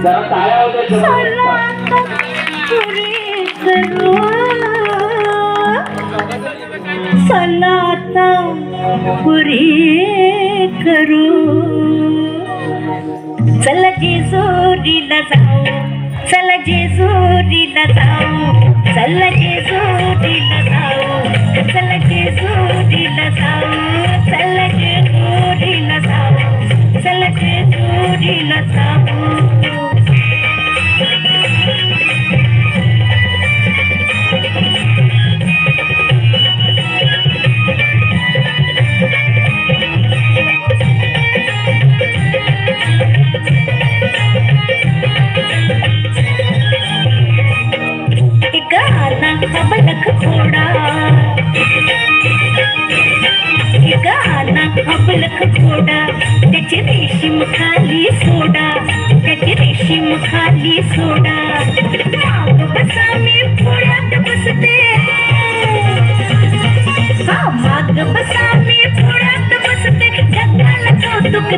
जरा टाळ्या होत्या सलाता पुरी करू चला जेजुरीला जाऊ चला जेजुरीला जाऊ चला जेजुरीला जाऊ चला जेजुरीला जाऊ चला जेजुरीला जाऊ चला जेजुरीला जाऊ अबलख घोडा अबलख घोडा त्याची रेशीम खाली सोडा त्याची रेशीम खाली सोडा माग बसा मी पुढ्यात बसते हा माग बसा मी पुढ्यात बसते जगाला कौतुक